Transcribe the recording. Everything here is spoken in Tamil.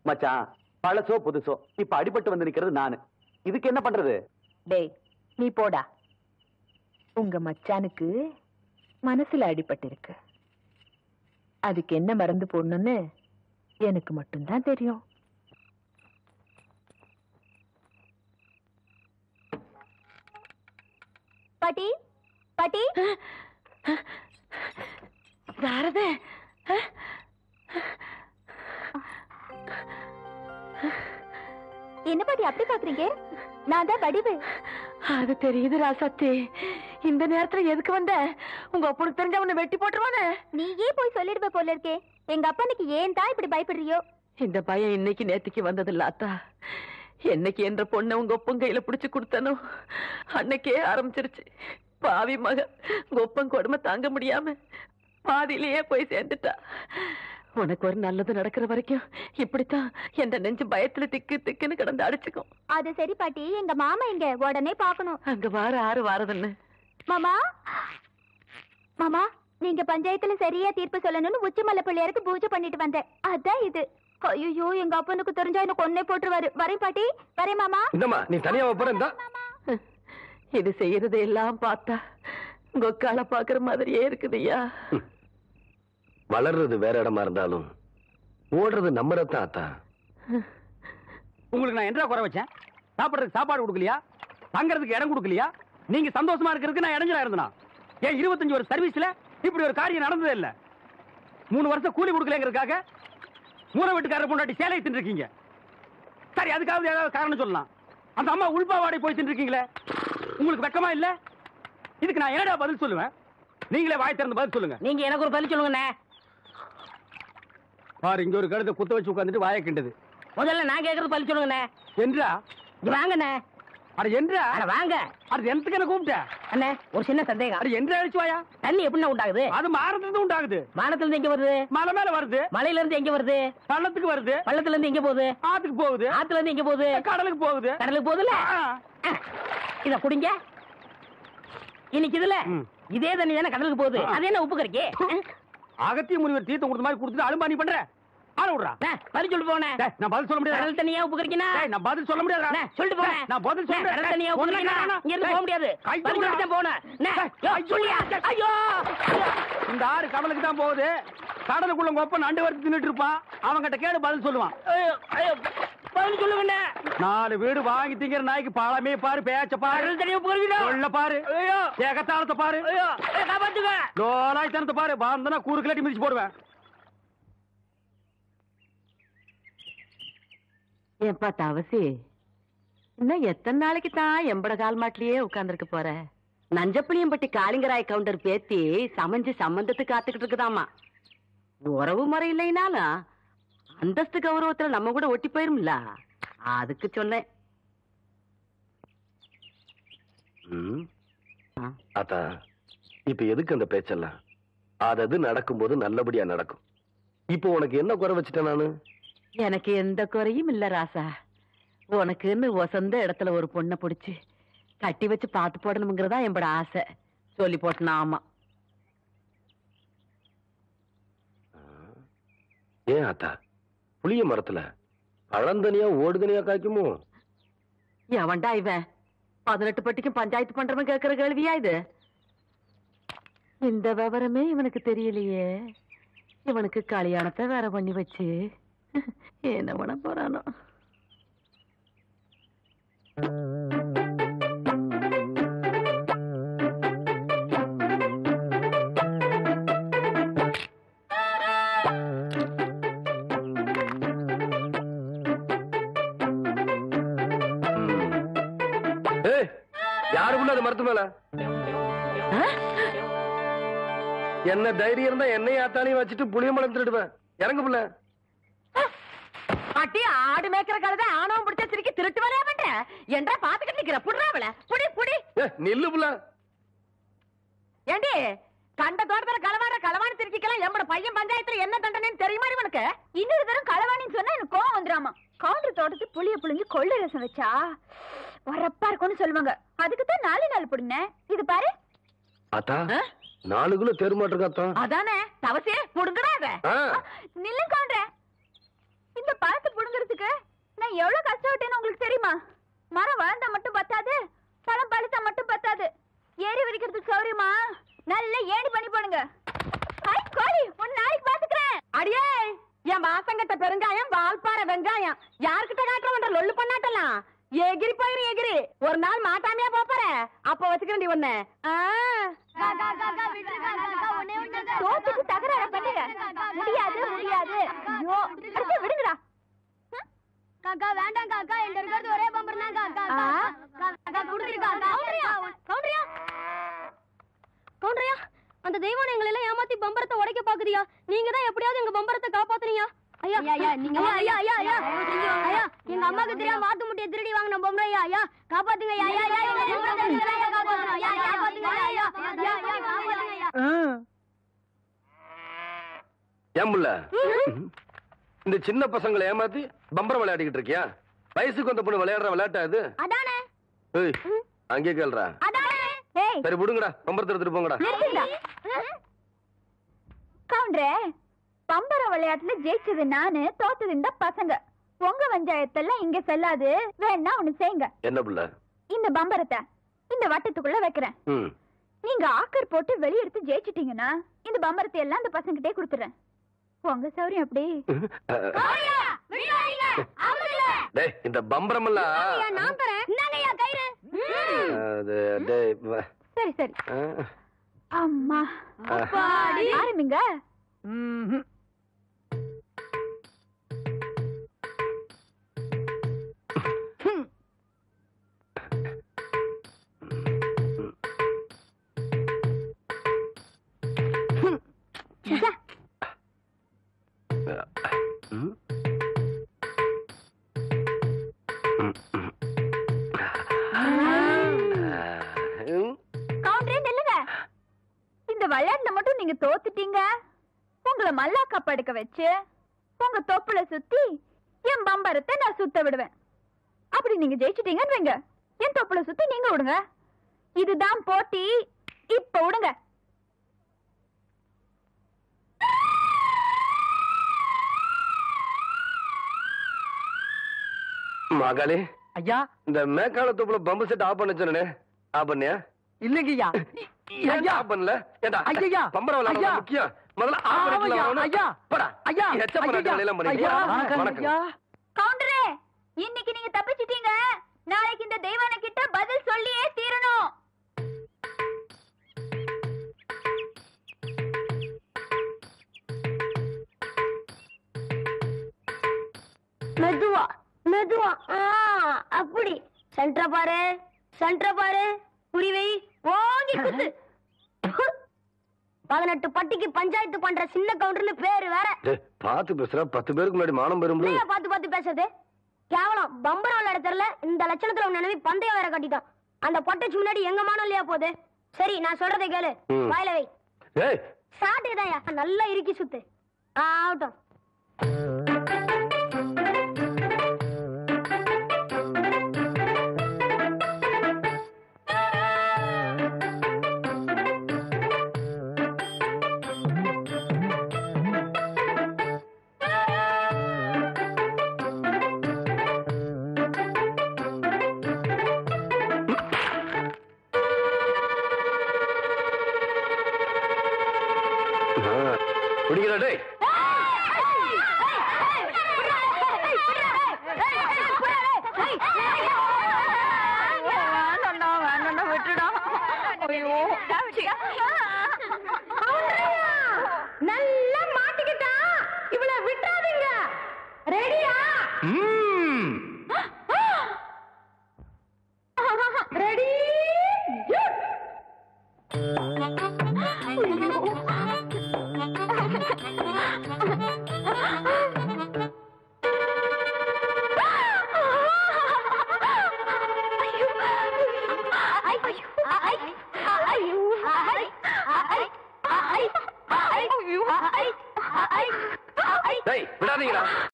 மச்சான், பழசோ புதுசோ இப்ப அடிபட்டு வந்து நிக்கிறது நானு. இதுக்கு என்ன பண்றது? டேய் நீ போடா. உங்க மச்சானுக்கு மனசுல அடிபட்டு இருக்கு. அதுக்கு என்ன மருந்து போடணும்னு எனக்கு மட்டும்தான் தெரியும். பாட்டி பாட்டி, யாரது? என்ன பாட்டி அப்படி பாக்குறீங்க? நான் தான் வடிவு. அது தெரியுது ராசாத்தி. இந்த நேரத்துல எதுக்கு வந்த? உங்க அப்பனுக்கு தெரிஞ்ச உன்னை வெட்டி போட்டுருவானே. நீயே போய் சொல்லிடுவ போல இருக்கே. எங்க அப்பனுக்கு ஏன் தான் இப்படி பயப்படுறியோ? இந்த பையன் இன்னைக்கு நேத்துக்கு வந்தது இல்ல அத்தா. என்னைக்கு என்ற பொண்ணை உங்க ஒப்பன் கையில பிடிச்சு கொடுத்தனோ அன்னைக்கே ஆரம்பிச்சிருச்சு. பாவி மக உங்க ஒப்பன் கொடுமை தாங்க முடியாம பாதியிலேயே போய் சேர்ந்துட்டா. உனக்கு ஒரு நல்லது நடக்கிற வரைக்கும் இப்படித்தான் எந்த நெஞ்சு பயத்துல திக்கு திக்குன்னு கிடந்து அடிச்சுக்கும். அது சரி பாட்டி, எங்க மாமா எங்க? உடனே பாக்கணும். அங்க வார ஆறு வாரதுன்னு. மாமா மாமா, நீங்க பஞ்சாயத்துல சரியா தீர்ப்பு சொல்லணும்னு உச்சிமலை பிள்ளையாருக்கு பூஜை பண்ணிட்டு வந்தேன். அதான் இது. ஐயோ, எங்க அப்பனுக்கு தெரிஞ்சா எனக்கு கொன்னே போட்டுருவாரு. வரேன் பாட்டி, வரேன் மாமா. இந்தம்மா, நீ தனியா போறேன். இது செய்யறது எல்லாம் பார்த்தா கொக்கால பாக்குற மாதிரியே இருக்குதுயா. வளர்றது வேற இடமா இருந்தாலும் ஓடுறது நம்ம ரத்தம் ஆத்தா. உங்களுக்கு நான் என்ன குறை வச்சேன்? சாப்பிடுறதுக்கு சாப்பாடு கொடுக்கலையா? தங்கறதுக்கு இடம் கொடுக்கலையா? நீங்க சந்தோஷமா இருக்கிறதுக்கு நான் இடைஞ்சலா இருந்தனா? ஏன் 25 வருஷம் சர்வீஸ்ல இப்படி ஒரு காரியம் நடந்ததே இல்ல. 3 வருஷம் கூலி கொடுக்கலங்கிறதுக்காக மூணை வீட்டுக்காரர் பொண்டாட்டி சேலை தின்னுருக்கீங்க. சரி, அதுக்காவது ஏதாவது காரணம் சொல்லலாம். அந்த அம்மா உள்பாவாடை போய் தின்னுருக்கீங்களே, உங்களுக்கு வெக்கமா இல்ல? இதுக்கு நான் என்னடா பதில் சொல்லுவேன்? நீங்களே வாய் திறந்து பதில் சொல்லுங்க. நீங்க எனக்கு ஒரு பதில் சொல்லுங்க. பாரு, இங்க ஒரு கழுத்தை குத்த வச்சு உட்காந்துட்டு வாயை கிண்டது. முதல்ல நான் கேக்குறது பதில் சொல்லுங்க. என்றா வாங்கண்ணே. அட என்றா? வாங்க. அது எனக்கு என்ன கூப்பிட்ட? அண்ணே, ஒரு சின்ன சந்தேகம். அட என்றா அழிச்சு வாயா. தண்ணி எப்படி உண்டாகுது? அது மானத்துல இருந்து உண்டாகுது. மானத்துல இருந்து எங்க வருது? மலை மேல வருது. மலையில இருந்து எங்க வருது? பள்ளத்துக்கு வருது. பள்ளத்துல இருந்து எங்க போகுது? ஆத்துக்கு போகுது. ஆத்துல இருந்து எங்க போகுது? கடலுக்கு போகுது. கடலுக்கு போகுதுல. இத குடிங்க. இன்னைக்கு இதுல இதே தண்ணி தானே கடலுக்கு போகுது. அது என்ன உப்பு கறிக்கு? அகத்திய முனிவர் தீர்த்தம் கொடுத்த மாதிரி கொடுத்துட்டு அலும்பானி பண்ற. ஆள விடுறா. பதில் சொல்லிட்டு போனே. நான் பதில் சொல்ல முடியாது. கடல் தண்ணியா உப்பு கறிக்கினா? நான் பதில் சொல்ல முடியாது. சொல்லிட்டு போனே. நான் பதில் சொல்றேன். கடல் தண்ணியா உப்பு கறிக்கினா? இங்க இருந்து போக முடியாது. பதில் சொல்லிட்டு தான் போனே. சொல்லியா? ஐயோ, இந்த ஆறு கடலுக்கு தான் போகுது. கடலுக்குள்ள கொப்ப நண்டு வறுத்து தின்னுட்டு இருப்பான். அவன்கிட்ட கேடு பதில் சொல்லுவான். பதில் சொல்லுங்க. 4 வீடு வாங்கி திங்கிற நாய்க்கு பாலமே பாரு, பேச்ச பாரு, கடல் தண்ணியா உப்பு கறிக்கினா? சொல்ல பாரு, ஏகத்தாளத்தை பாரு, காப்பாத்துங்க. லோலாய்த்தனத்தை பாரு. பாந்தனா கூறு கிளட்டி மிதிச்சு போடுவேன். ஏப்பா தவசி, இன்னும் எத்தனை நாளைக்கு தான் எம்பட கால் மாட்டிலேயே உட்கார்ந்துருக்க போற? நஞ்சப்புளியம்பட்டி காளிங்கராய் கவுண்டர் பேத்தி சமைஞ்சு சம்பந்தத்துக்கு காத்துக்கிட்டு இருக்குதாமா. உறவு முறை இல்லைனாலும் அந்தஸ்து கௌரவத்துல நம்ம கூட ஒட்டி போயிரும்ல, அதுக்கு சொன்னேன். ஆத்தா, இப்ப எதுக்கு அந்த பேச்செல்லாம்? அது நடக்கும்போது நல்லபடியா நடக்கும். இப்போ உனக்கு என்ன குறை வச்சுட்டேன் நானு? எனக்கு எந்த குறையும் இல்ல ராசா. உனக்குன்னு வசந்த இடத்துல ஒரு பொண்ணை பிடிச்சு கட்டி வச்சு பார்த்து போடணுங்கிறதா என்னோட ஆசை. சொல்லி போட்டனா? ஆமா. ஏன் ஆத்தா, புளிய மரத்துல பழந்தனியா ஓடுதனியா காய்க்குமோ? எவன்டா இவன் 18 பட்டிக்கும் பஞ்சாயத்து பண்றவன் கேட்கிற கேள்வியா இது? இந்த விவரமே இவனுக்கு தெரியலையே. இவனுக்கு கல்யாணத்தை வேற பண்ணி வச்சு என்ன பண்ண போறானோ? யாருக்குள்ள அது மரத்து மேல என்ன தைரியம் இருந்தா என்னையும் ஆத்தானையும் வச்சுட்டு புளிய மலம் திருடுவேன். இறங்க புள்ள. பாட்டி, ஆடு மேய்க்கிற கழுதை ஆணவம் பிடிச்ச சிரிக்கி திருட்டு வரையா பண்ற? என்றா பாத்துக்கிட்டு நிக்கிற? புடுறாவல புடி புடி. நில்லு புள்ள. ஏண்டி, கண்ட தோட்டத்துல களவாணி திருச்சிக்கலாம் எம்பட பையன் பஞ்சாயத்துல என்ன தண்டனைன்னு தெரியுமா இவனுக்கு? இன்னொரு தரம் களவாணின்னு சொன்னா எனக்கு கோவம் வந்துடாமா. கவுண்டர் தோட்டத்து புளிய புளிஞ்சு கொள்ளை ரசம் வச்சா வரப்பா இருக்கும்னு சொல்லுவாங்க. அதுக்குதான் 4 நாள் புடுங்க. இது பாரு ஆத்தா, 4 கிலோ தெருமாட்டிருக்காத்தா. அதானே தவசே புடுங்கடா. நில்லும் கவுண்டர், இந்த பழத்தை புடுங்கிறது ஆமா, மரம் வளர்ந்தா மட்டும் பத்தாது, பழம் பழுத்தா மட்டும் பத்தாது. ஏறி வரைக்கிறதுக்கு சௌரியமா நல்ல ஏணி பண்ணி போடுங்க. ஹாய் கோழி, உன் நாளைக்கு பாத்துக்கிறேன். அடியே, என் வாசங்கட்ட பெருங்காயம், வால்பாறை வெங்காயம் யாருக்கிட்ட காட்டுற லொல்லு பண்ணாட்டலாம். எகிரி போயிரு எகிரி. ஒரு நாள் மாட்டாமையா போற, அப்ப வச்சுக்கிறேன் நீ ஒண்ணு. தோத்துக்கு தகராறு பண்ணுங்க. முடியாது முடியாது. ஐயோ, அடுத்து விடுங்கடா. காக்கா வேண்டாம் காக்கா, என்கிட்ட இருக்கிறது ஒரே பம்பர் தான் காக்கா. காக்கா குடுத்துருக்கா. கவுண்டரியா கவுண்டரியா, அந்த தெய்வம் எங்களை எல்லாம் ஏமாத்தி பம்பரத்தை உடைக்க பாக்குதியா? நீங்க தான் எப்படியாவது எங்க பம்பரத்தை காப்பாத்துறீங்க. ஐயா ஐயா நீங்க ஐயா ஐயா ஐயா ஐயா, எங்க அம்மாக்கு தெரியாம வாத்து முட்டைய திருடி வாங்கின பொம்பளை. ஐயா ஐயா காப்பாத்துங்க. ஐயா ஐயா ஐயா எங்க பம்பரத்தை காப்பாத்துங்க. ஐயா காப்பாத்துங்க. ஐயா ஐயா ஐயா காப்பாத்துங்க. ஐயா ஏம்புள்ள, இந்த சின்ன பசங்களை ஏமாத்தி பம்பரம் விளையாடிக்கிட்டு இருக்கியா? வயசுக்கு வந்த பொண்ணு விளையாடுற விளையாட்டா இது? அதானே. ஏய், அங்கே கேள்றா. அதானே. ஏய், சரி விடுங்கடா, பம்பரத்தை எடுத்துட்டு போங்கடா. கவுண்டரே, பம்பர விளையாட்டுல ஜெயிச்சது நானு, தோத்தது இந்த பசங்க. உங்க பஞ்சாயத்தெல்லாம் இங்க செல்லாது. வேணா ஒண்ணு செய்யுங்க. என்ன புள்ள? இந்த பம்பரத்தை இந்த வட்டத்துக்குள்ள வைக்கிறேன். நீங்க ஆக்கர் போட்டு வெளியெடுத்து ஜெயிச்சிட்டீங்கன்னா இந்த பம்பரத்தை எல்லாம் இந்த பசங்கிட்டே கொடுத்துறேன். உங்க சௌரியம் அப்படி. டேய், இந்த பம்பரம் எல்லாம் சரி சரி. அம்மா ஆரம்பிங்க. இந்த விளையாட்டுல மட்டும் நீங்க தோத்துட்டீங்க. உங்களை மல்லாக்கா படுக்க வச்சு உங்க தொப்புல சுத்தி என் பம்பரத்தை நான் சுத்த விடுவேன். அப்படி நீங்க ஜெயிச்சிட்டீங்கன்னு வைங்க, என் தொப்புல சுத்தி நீங்க விடுங்க. இதுதான் போட்டி. இப்ப விடுங்க. மகளே, ஐயா, இந்த மேக்கால தொப்புல பம்பு செட் ஆஃப் பண்ண சொன்னே, ஆஃப் பண்ணியா? இல்லைங்கய்யா. ஐயா ஆஃப் பண்ணல. ஏண்டா ஐயா, பம்பரம் விளையாட முக்கியம். முதல்ல ஆஃப் பண்ணிக்கலாம். ஐயா போடா. ஐயா, எச்ச பண்ண எல்லாம் பண்ணியா? வணக்கம். கவுண்டரே, இன்னைக்கு நீங்க தப்பிச்சிட்டீங்க. நாளைக்கு இந்த தெய்வான கிட்ட பதில் சொல்லியே தீரணும். மெதுவா மெதுவா. அப்படி சென்டர பாரு, சென்டர பாரு. புரிவை ஓங்கி குத்து. 18 பட்டிக்கு பஞ்சாயத்து பண்ற சின்ன கவுண்டர்னு பேரு வேற. பாத்து பேசுற, 10 பேருக்கு முன்னாடி மானம் பெறும். பாத்து பாத்து பேசுறது கேவலம். பம்பரம் விளையாட தெரியல, இந்த லட்சணத்துல உன் நினைவு பந்தயம் வேற கட்டிட்டான். அந்த பொட்டச்சு முன்னாடி எங்க மானம் இல்லையா போகுது? சரி, நான் சொல்றதை கேளு. வாயில வை. சாட்டுதாயா, நல்லா இறுக்கி சுத்து. ஆகட்டும். குடிக்கிறா டேய். நல்லா மாட்டிக்கிட்டா. இவள விட்டுறாதீங்க. ரெடியா? ரெடி?